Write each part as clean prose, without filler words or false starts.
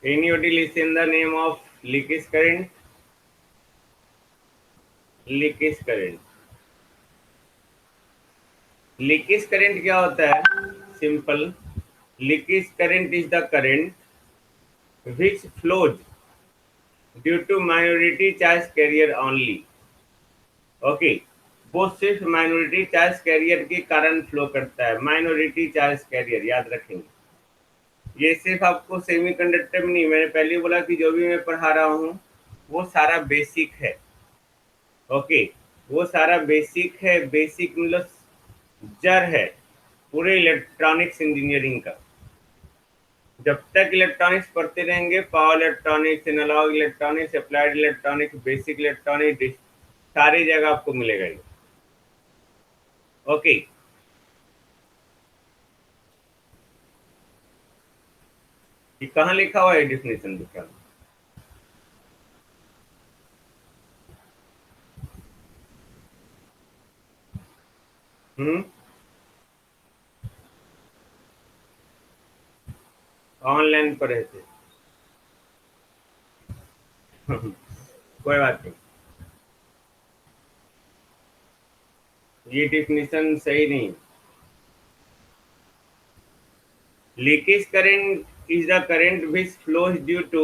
Anybody listen the name of leakage current? Leakage current. Leakage current क्या होता है? Simple, leakage current is the current which flows due to minority charge carrier only. Okay, वो सिर्फ minority charge carrier के कारण flow करता है। Minority charge career याद रखेंगे, ये सिर्फ आपको सेमीकंडक्टर में नहीं, मैंने पहले बोला कि जो भी मैं पढ़ा रहा हूँ वो सारा बेसिक है। ओके, वो सारा बेसिक है। बेसिक मतलब जड़ है पूरे इलेक्ट्रॉनिक्स इंजीनियरिंग का। जब तक इलेक्ट्रॉनिक्स पढ़ते रहेंगे, power electronics, analogue electronics, applied electronics, basic electronics, सारी जगह आपको मिलेगा ये। ओके, ये कहाँ लिखा हुआ है डिफिनेशन लिखा? हम्म, ऑनलाइन पढ़े थे। कोई बात नहीं, ये डिफिनेशन सही नहीं। Leakage current is the current which flows due to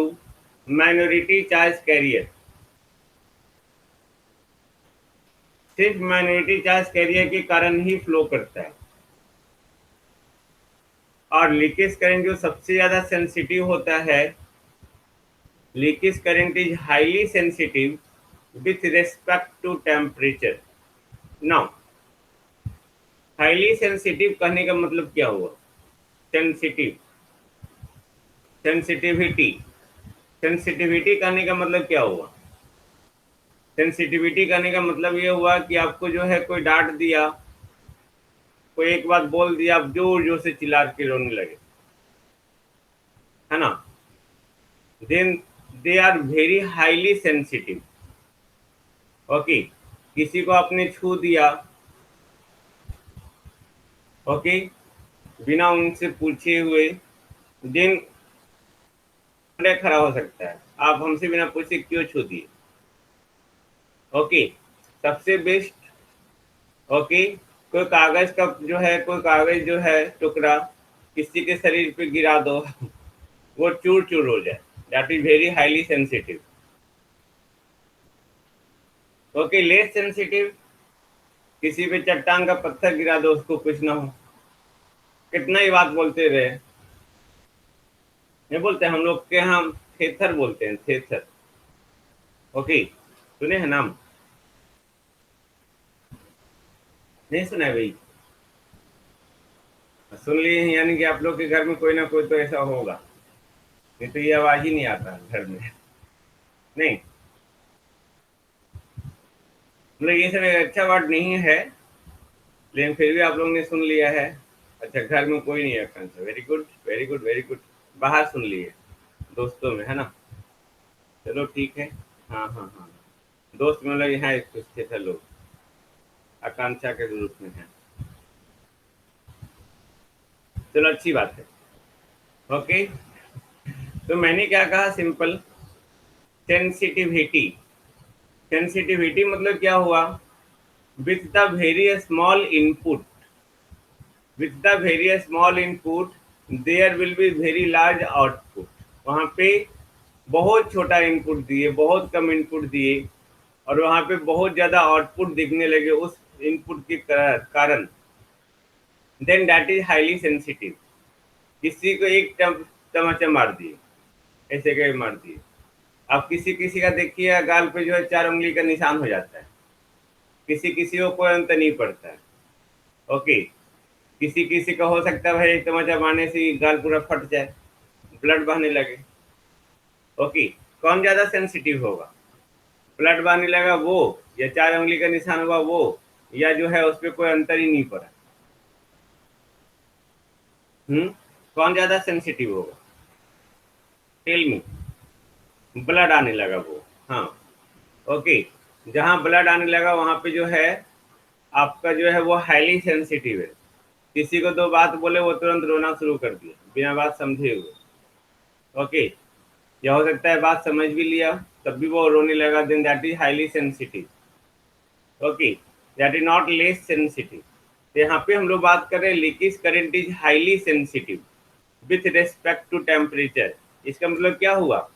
minority charge carrier. सिर्फ माइनॉरिटी चार्ज कैरियर के कारण ही फ्लो करता है। और लीकेज करंट जो सबसे ज्यादा सेंसिटिव होता है, leakage current is highly sensitive with respect to temperature. Now, highly sensitive कहने का मतलब क्या हुआ? सेंसिटिव, सेंसिटिविटी, सेंसिटिविटी कहने का मतलब क्या हुआ? सेंसिटिविटी कहने का मतलब ये हुआ कि आपको जो है कोई डांट दिया, कोई एक बात बोल दिया, आप जोर जोर से चिल्ला के रोने लगे, है ना? Then they are very highly sensitive. Okay, किसी को आपने छू दिया, ओके, बिना उनसे पूछे हुए, देन खड़ा हो सकता है, आप हमसे बिना पूछे क्यों छू दिए? ओके, सबसे बेस्ट। ओके, कोई कागज का जो है, कोई कागज जो है टुकड़ा किसी के शरीर पे गिरा दो, वो चूर चूर हो जाए, that is very highly sensitive. Okay, less sensitive, किसी पे चट्टान का पत्थर गिरा दो, उसको कुछ ना हो, कितना ही बात बोलते रहे। नहीं बोलते, हम लोग के यहाँ थेथर बोलते हैं, थेथर। ओके, सुने हैं नाम? नहीं सुना है भाई? सुन लिए हैं, यानी कि आप लोग के घर में कोई ना कोई तो ऐसा होगा, नहीं तो ये आवाज ही नहीं आता घर में। नहीं, मतलब ये सब एक अच्छा वर्ड नहीं है, लेकिन फिर भी आप लोगों ने सुन लिया है। अच्छा, घर में कोई नहीं है कंस, very good very good very good. बाहर सुन लिए, दोस्तों में, है ना? चलो ठीक है। हाँ हाँ हाँ, दोस्त मतलब यहाँ कुछ थे लोग, आकांक्षा के रूप में है। चलो अच्छी बात है। ओके, तो मैंने क्या कहा? Simple, sensitivity. सेंसिटिविटी मतलब क्या हुआ? With the very small input, with the very small input there will be very large output. वहाँ पे बहुत छोटा इनपुट दिए, बहुत कम इनपुट दिए, और वहाँ पे बहुत ज़्यादा आउटपुट दिखने लगे उस इनपुट के कारण, then that is highly sensitive. किसी को एक तमाचा मार दिए, ऐसे कहीं मार दिए, अब किसी किसी का देखिए गाल पे जो है 4 उंगली का निशान हो जाता है, किसी किसी को कोई अंतर नहीं पड़ता है। ओके, किसी किसी का हो सकता है भाई एक तमाचा मारने से ही गाल पूरा फट जाए, ब्लड बहने लगे। ओके, कौन ज्यादा सेंसिटिव होगा? ब्लड बहने लगा वो, या 4 उंगली का निशान हुआ वो, या जो है उस पर कोई अंतर ही नहीं पड़ा? हम्म, कौन ज्यादा सेंसिटिव होगा? टेल मी। ब्लड आने लगा वो, हाँ। ओके, जहाँ ब्लड आने लगा वहां पे जो है आपका जो है वो हाईली सेंसिटिव है। किसी को दो बात बोले वो तुरंत रोना शुरू कर दिया बिना बात समझे हुए। ओके, या हो सकता है बात समझ भी लिया तब भी वो रोने लगा, then that is highly sensitive. Okay, that is not less sensitive. तो यहाँ पे हम लोग बात कर रहे हैं leakage current is highly sensitive with respect to temperature. इसका मतलब क्या हुआ?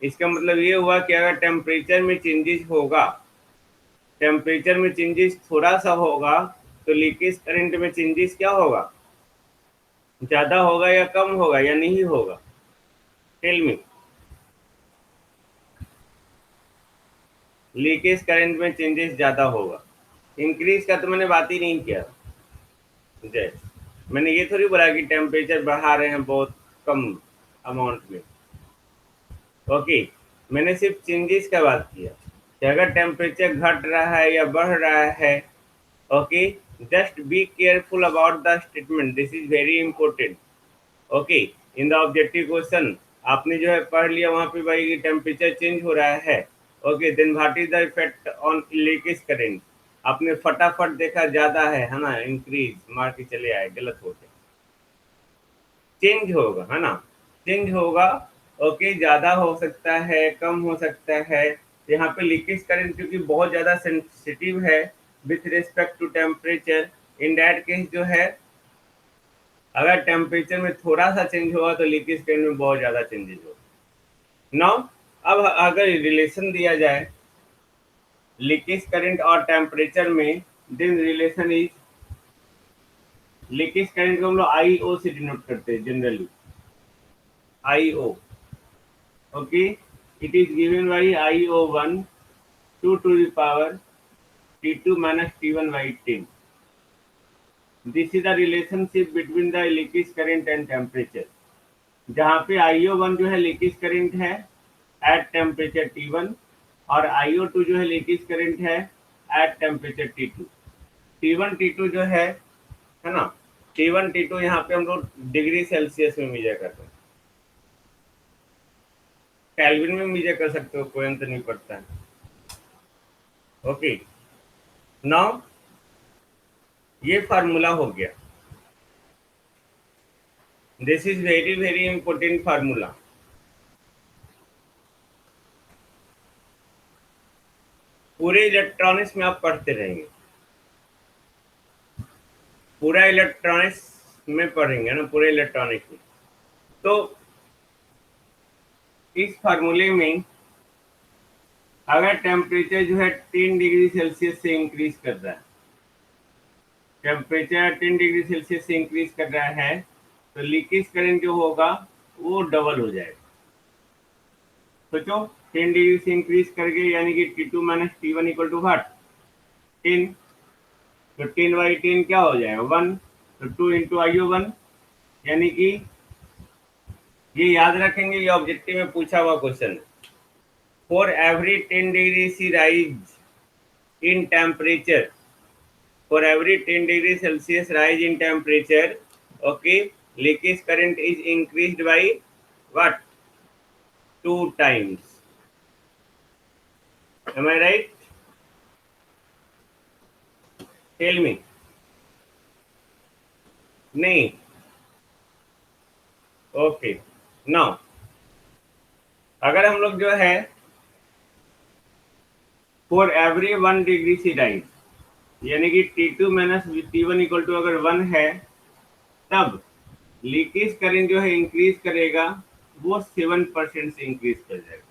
इसका मतलब ये हुआ कि अगर टेम्परेचर में चेंजेस होगा, टेम्परेचर में चेंजेस थोड़ा सा होगा, तो लीकेज करंट में चेंजेस क्या होगा? ज़्यादा होगा या कम होगा या नहीं होगा? Tell me. लीकेज करंट में चेंजेस ज़्यादा होगा। इंक्रीज का तो मैंने बात ही नहीं किया। जय, मैंने ये थोड़ी बोला कि टेम्परेचर बढ़ा रहे हैं बहुत कम अमाउंट में। ओके, मैंने सिर्फ चेंजेस का बात किया कि अगर टेम्परेचर घट रहा है या बढ़ रहा है। Okay, just be careful about the statement, this is very important. Okay, in the objective question आपने जो है पढ़ लिया वहां पे भाई टेम्परेचर चेंज हो रहा है। Okay, then what is the effect on leakage current? आपने फटाफट देखा ज्यादा है ना, इंक्रीज मार के चले आए, गलत हो गया। चेंज होगा, है ना, चेंज होगा। ओके, ज्यादा हो सकता है, कम हो सकता है। यहाँ पे लीकेज करंट क्योंकि बहुत ज्यादा सेंसिटिव है with respect to temperature, in that case जो है अगर टेम्परेचर में थोड़ा सा चेंज होगा तो लीकेज करंट में बहुत ज्यादा चेंजेस होगा। नाउ अब अगर रिलेशन दिया जाए लीकेज करंट और टेम्परेचर में, then relation is, leakage current को हम लोग आई ओ से डिनोट करते हैं generally, I O. Okay, it is given by IO1 2 to the power T2 minus T1 by 10. This is the relationship between the leakage current and temperature. जहाँ पे IO1 जो है लीकेज करंट है at temperature T1 और IO2 जो है leakage current है at temperature T2। T1 T2 जो है ना, T1 T2 यहाँ पे हम लोग डिग्री सेल्सियस में मेजर करते हैं, केल्विन में मेजर कर सकते हो, कोई अंतर नहीं पड़ता है। ओके, नाउ ये फार्मूला हो गया, this is very very important formula. पूरे इलेक्ट्रॉनिक्स में आप पढ़ते रहेंगे, पूरा इलेक्ट्रॉनिक्स में पढ़ेंगे ना, पूरे इलेक्ट्रॉनिक्स में। तो इस फार्मूले में अगर टेम्परेचर जो है 10 डिग्री सेल्सियस से इंक्रीज कर रहा है, टेम्परेचर 10 डिग्री सेल्सियस से इंक्रीज कर रहा है, तो लीकेज करंट जो होगा वो डबल हो जाएगा। सोचो, 10 डिग्री से इंक्रीज करके यानी कि T2 minus T1 equal to what, 10। तो 10/10 क्या हो जाएगा, 1। तो 2 इंटू IO1, यानी कि ये याद रखेंगे, ये ऑब्जेक्टिव में पूछा हुआ क्वेश्चन है। For every 10 degree C rise in temperature, for every 10 degree Celsius rise in temperature, okay, leakage current is increased by what, 2 times? Am I right? Tell me. नहीं, ओके। नाउ अगर हम लोग जो है for every 1 degree C rise, यानी कि T2 minus T1 equal to अगर 1 है, तब लीकेज करंट जो है इंक्रीज करेगा, वो 7% से इंक्रीज कर जाएगा।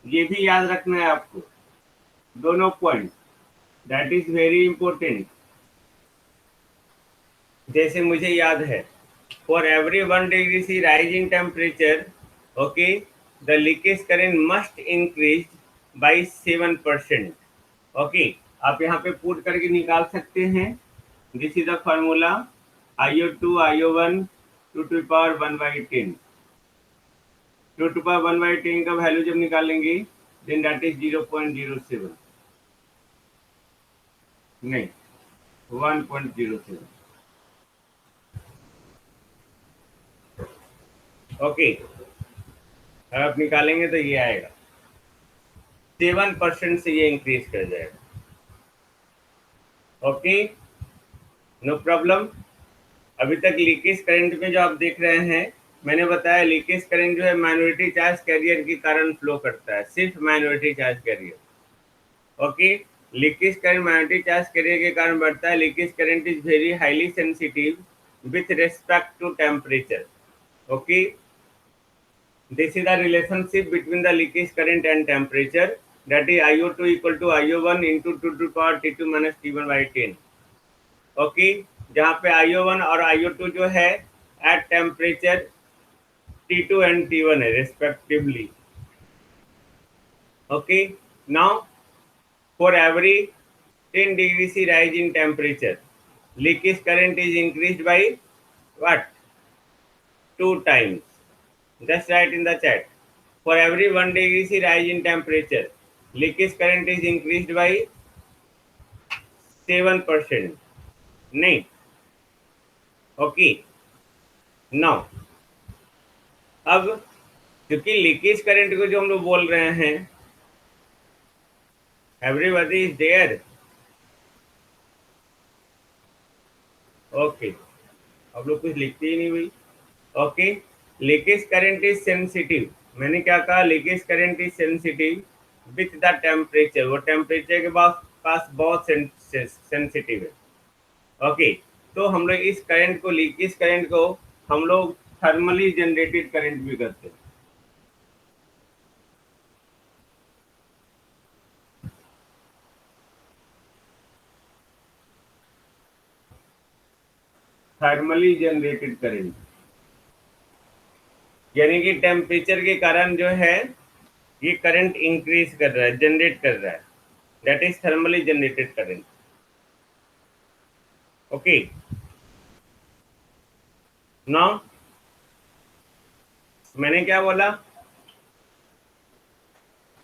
ये भी याद रखना है आपको, दोनों point, that is very important. जैसे मुझे याद है, for every 1 degree C rise in temperature, okay, the leakage current must increase by 7%। Okay, आप यहाँ पे पुट करके निकाल सकते हैं, this is the formula IO2 IO1 2 to power 1/10। 2 to power 1/10 का वैल्यू जब निकालेंगे, देन दैट इज 0.07, नहीं 1.07। ओके, अगर आप निकालेंगे तो ये आएगा, 7% से ये इंक्रीज कर जाएगा। Okay, no problem. अभी तक लीकेज करंट में जो आप देख रहे हैं मैंने बताया लीकेज करंट जो है माइनॉरिटी चार्ज कैरियर के कारण फ्लो करता है, सिर्फ minority charge carrier. Okay, leakage current minority charge carrier के कारण बढ़ता है। Leakage current is very highly sensitive with respect to temperature. Okay, this is the relationship between the leakage current and temperature, that is IO2 equal to IO1 into 2 to the power T2 minus T1 by 10। Okay, जहाँ पे IO1 और IO2 जो है at temperature T2 and T1 है respectively। Okay, now for every 10 degrees C rise in temperature, leakage current is increased by what? 2 times. Just write in the chat. For every 1 degree C rise in temperature, leakage current is increased by 7%। नहीं, okay. Now अब क्योंकि leakage current को जो हम लोग बोल रहे हैं, एवरीबॉडी इज देयर। ओके, अब लोग कुछ लिखते ही नहीं भाई। Okay, leakage current is sensitive. मैंने क्या कहा? Leakage current is sensitive with the temperature. वो टेम्परेचर के पास बहुत सेंसिटिव है। ओके, तो हम लोग इस करंट को, लीकेज करंट को हम लोग थर्मली जनरेटेड करंट भी करते हैं। थर्मली जनरेटेड करंट यानी कि टेम्परेचर के कारण जो है ये करंट इंक्रीज कर रहा है, जनरेट कर रहा है, that is thermally generated current. Okay, now मैंने क्या बोला?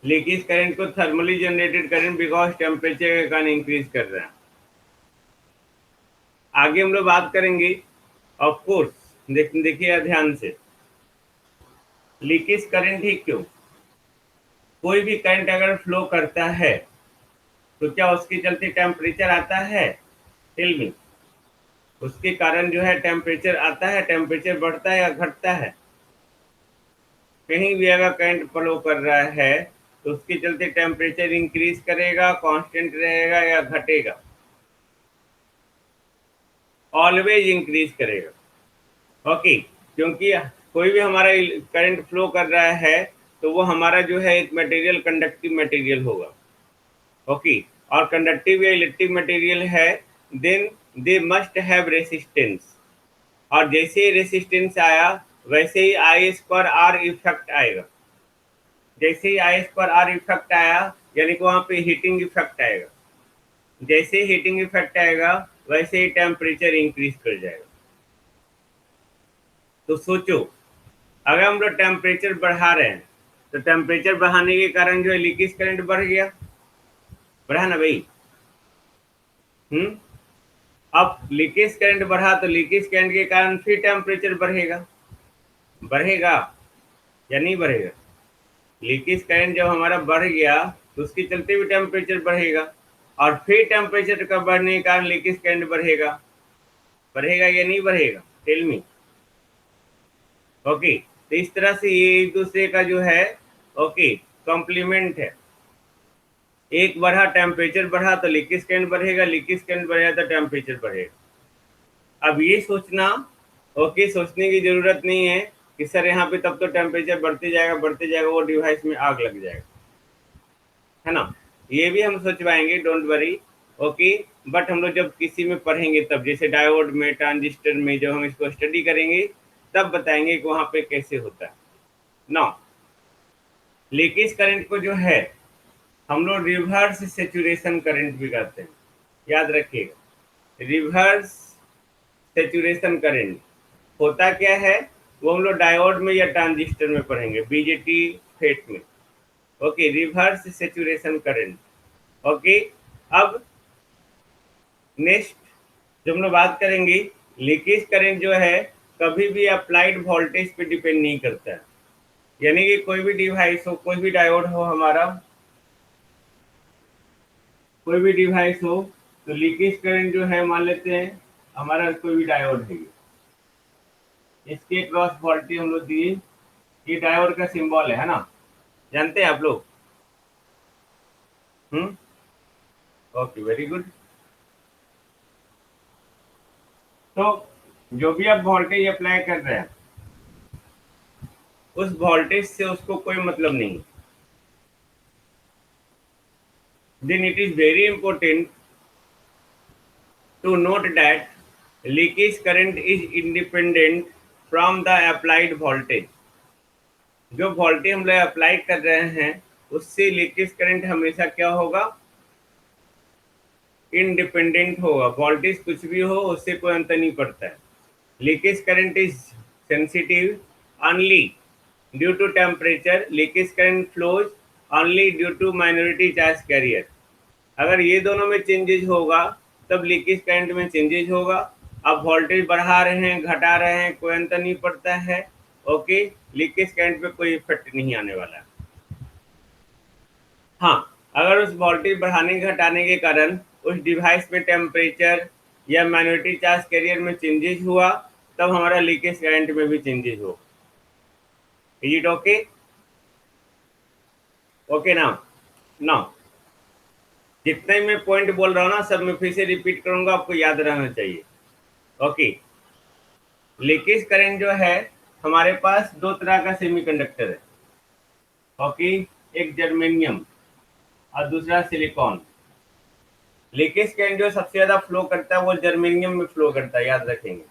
लीकेज करंट को thermally generated current because temperature के कारण इंक्रीज कर रहा है। आगे हम लोग बात करेंगे ऑफ कोर्स। देखिए ध्यान से, लीकेज करंट ही क्यों? कोई भी करंट अगर फ्लो करता है तो क्या उसके चलते टेम्परेचर आता है? Tell me. उसके कारण जो है टेम्परेचर आता है, टेम्परेचर बढ़ता है या घटता है? कहीं भी अगर करंट फ्लो कर रहा है तो उसके चलते टेम्परेचर इंक्रीज करेगा, कांस्टेंट रहेगा या घटेगा? ऑलवेज इंक्रीज करेगा। ओके, क्योंकि कोई भी हमारा करंट फ्लो कर रहा है तो वो हमारा जो है एक मटेरियल कंडक्टिव मटेरियल होगा। ओके, और कंडक्टिव या इलेक्ट्रिक मटेरियल है, then they must have resistance. और जैसे ही रेसिस्टेंस आया वैसे ही आई स्क्वायर आर इफेक्ट आएगा। जैसे ही आई स्क्वायर आर इफेक्ट आया यानी कि वहां पे हीटिंग इफेक्ट आएगा। जैसे ही हीटिंग इफेक्ट आएगा वैसे ही टेम्परेचर इंक्रीज कर जाएगा। तो सोचो, अगर हम लोग टेम्परेचर बढ़ा रहे हैं तो टेम्परेचर बढ़ाने के कारण जो है लीकेज करंट बढ़ गया, बढ़ा ना भाई? अब लीकेज करंट बढ़ा तो लीकेज करंट के कारण फिर टेम्परेचर बढ़ेगा, बढ़ेगा या नहीं बढ़ेगा? लीकेज करंट जब हमारा बढ़ गया तो उसके चलते भी टेम्परेचर बढ़ेगा, और फिर टेम्परेचर का बढ़ने के कारण लीकेज करंट बढ़ेगा, बढ़ेगा या नहीं बढ़ेगा? Tell me. ओके, तो इस तरह से ये एक दूसरे का जो है ओके कॉम्प्लीमेंट है। एक बढ़ा, टेम्परेचर बढ़ा तो लीकेज करंट बढ़ेगा, लीकेज करंट बढ़ेगा तो टेम्परेचर बढ़ेगा। अब ये सोचना, ओके, सोचने की जरूरत नहीं है कि सर यहाँ पे तब तो टेम्परेचर बढ़ते जाएगा बढ़ते जाएगा, वो डिवाइस में आग लग जाएगा, है ना? ये भी हम सोचवाएंगे, डोंट वरी। ओके, बट हम लोग जब किसी में पढ़ेंगे तब, जैसे डायोड में, ट्रांजिस्टर में, जब हम इसको स्टडी करेंगे तब बताएंगे कि वहाँ पे कैसे होता है। नाउ लीकेज करंट को जो है हम लोग रिवर्स सेचुरेशन करंट भी कहते हैं, याद रखिएगा। रिवर्स सेचुरेशन करंट होता क्या है वो हम लोग डायोड में या ट्रांजिस्टर में पढ़ेंगे, बीजेटी फेट में। Okay, reverse saturation current. Okay, अब नेक्स्ट जो हम लोग बात करेंगे, लीकेज करंट जो है कभी भी अप्लाइड वोल्टेज पे डिपेंड नहीं करता है। यानी कि कोई भी डिवाइस हो, कोई भी डायोड हो हमारा, कोई भी डिवाइस हो, तो लीकेज करंट जो है मान लेते हैं हमारा कोई भी डायोड है, इसके क्रॉस वोल्टेज हम लोग दिए, ये डायोड का सिंबल है ना, जानते हैं आप लोग? हम्म। Okay, very good. तो जो भी आप वोल्टेज अप्लाई कर रहे हैं, उस वोल्टेज से उसको कोई मतलब नहीं। Then it is very important to note that leakage current is independent from the applied voltage। जो वोल्टेज हम लोग अप्लाई कर रहे हैं उससे लीकेज करंट हमेशा क्या होगा? इंडिपेंडेंट होगा। वोल्टेज कुछ भी हो उससे कोई अंतर नहीं पड़ता है। Leakage current is sensitive only due to temperature. Leakage current flows only due to minority charge carrier. अगर ये दोनों में चेंजेस होगा तब लीकेज करंट में चेंजेस होगा। आप वोल्टेज बढ़ा रहे हैं घटा रहे हैं कोई अंतर नहीं पड़ता है। ओके, लीकेज करंट पे कोई इफेक्ट नहीं आने वाला है। हाँ, अगर उस वोल्टेज बढ़ाने घटाने के कारण उस डिवाइस में टेम्परेचर या मैग्नेटिक चार्ज कैरियर में चेंजेस हुआ तब हमारा लीकेज करंट में भी चेंजेस हो। Is it okay? Okay now, now जितने मैं पॉइंट बोल रहा हूँ ना सब मैं फिर से रिपीट करूंगा, आपको याद रहना चाहिए। ओके, लीकेज करंट जो है हमारे पास दो तरह का सेमीकंडक्टर है। ओके, एक जर्मेनियम और दूसरा सिलिकॉन। लीकेज करंट जो सबसे ज्यादा फ्लो करता है वो जर्मेनियम में फ्लो करता है, याद रखेंगे,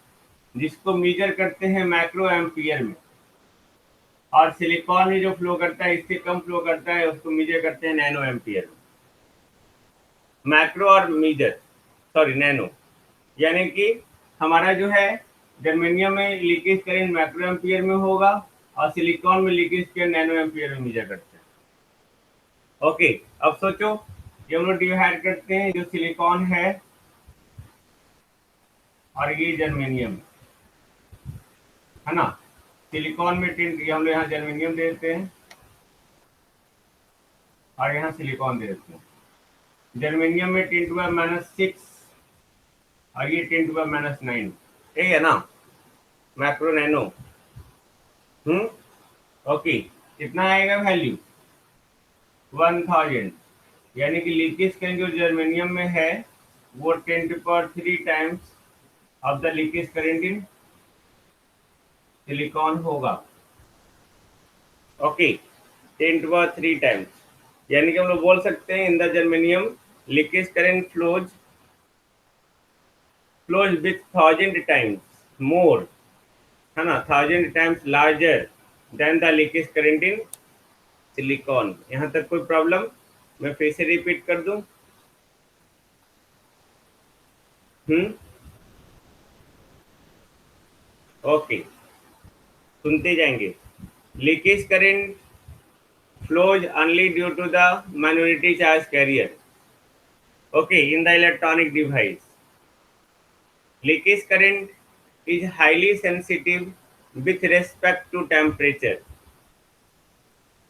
जिसको मेजर करते हैं माइक्रो एम्पियर में। और सिलिकॉन ही जो फ्लो करता है, इससे कम फ्लो करता है, उसको मेजर करते हैं नैनो एम्पियर में। माइक्रो और मेजर, सॉरी नैनो, यानी कि हमारा जो है जर्मेनियम में लीकेज करंट माइक्रो एम्पियर में होगा और सिलिकॉन में लीकेज करंट नैनो एम्पियर में मेजर करते हैं। ओके, अब सोचो, ये हम लोग डिवाइड करते हैं, जो सिलिकॉन है और ये जर्मेनियम है ना। सिलिकॉन में टिंट, हम लोग यहाँ जर्मेनियम दे देते हैं और यहाँ सिलिकॉन दे देते हैं। जर्मेनियम में 10⁻⁻⁶ और ये 10⁻⁹ यही है ना, मैक्रो नैनो। ओके, कितना आएगा वैल्यू? 1000। यानी कि लीकेज करंट जो जर्मेनियम में है वो 10⁻³ times of the leakage current in silicon होगा। ओके, 10⁻³ टाइम्स, यानी कि हम लोग बोल सकते हैं in the germanium leakage current flows with 1000 times more, है ना, 1000 times larger than the leakage current in silicon। यहाँ तक कोई प्रॉब्लम? मैं फिर से रिपीट कर दूं। ओके, सुनते जाएंगे। Leakage current flows only due to the minority charge carrier, okay, in the electronic device। Leakage current is highly sensitive with respect to temperature।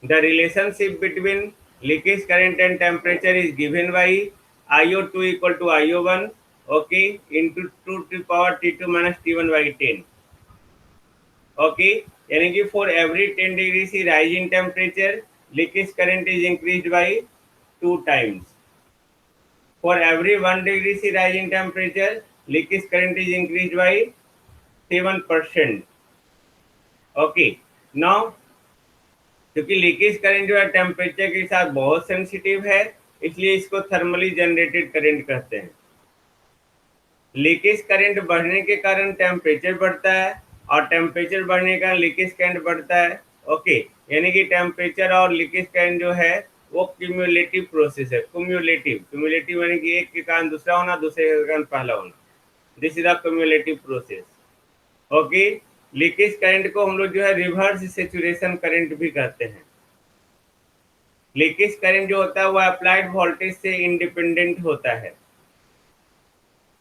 The relationship between leakage current and temperature is given by IO2 equal to IO1, okay, into 2 to the power T2 minus T1 by 10। Okay, यानी कि for every 10 degree C rise in temperature, leakage current is increased by 2 times। For every 1 degree C rise in temperature, leakage current is increased by 7%। Okay, now क्योंकि leakage current जो है temperature के साथ बहुत sensitive है, इसलिए इसको thermally generated current कहते हैं। लीकेज करंट बढ़ने के कारण टेम्परेचर बढ़ता है और टेम्परेचर बढ़ने का लीकेज करंट बढ़ता है। ओके, यानी कि टेम्परेचर और लीकेज करंट जो है वो क्यूमुलेटिव प्रोसेस है। क्यूमुलेटिव यानी कि एक के कारण दूसरा होना, दूसरे के कारण पहला होना। This is a cumulative process. Okay, leakage current को हम लोग जो है रिवर्स सेचुरेशन करंट भी कहते हैं। लीकेज करंट जो होता है वो अप्लाइड वोल्टेज से इंडिपेंडेंट होता है।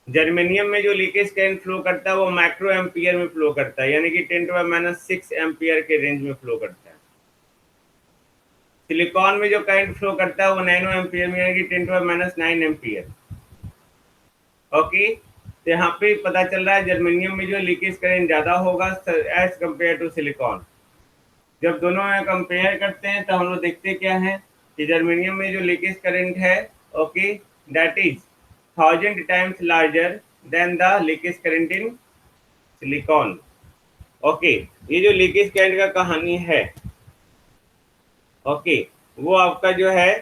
जर्मेनियम में जो लीकेज करंट फ्लो करता है वो माइक्रो एम्पियर में फ्लो करता है, यानी कि 10⁻⁻⁶ एम्पियर के रेंज में फ्लो करता है। सिलिकॉन में जो करंट फ्लो करता है वो नैनो एम्पियर में, यानी कि 10⁻⁹ एम्पियर। ओके, तो यहाँ पे पता चल रहा है जर्मेनियम में जो लीकेज करंट ज़्यादा होगा एज कम्पेयर टू सिलिकॉन। जब दोनों में कंपेयर करते हैं तो हम लोग देखते क्या है कि जर्मेनियम में जो लीकेज करंट है, okay, that is 1000 times larger than the leakage current in silicon. Okay, ये जो लीकेज करंट का कहानी है, ओके, वो आपका जो है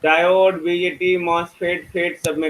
डायोड, बीजेटी, मॉसफेट, फेट सब में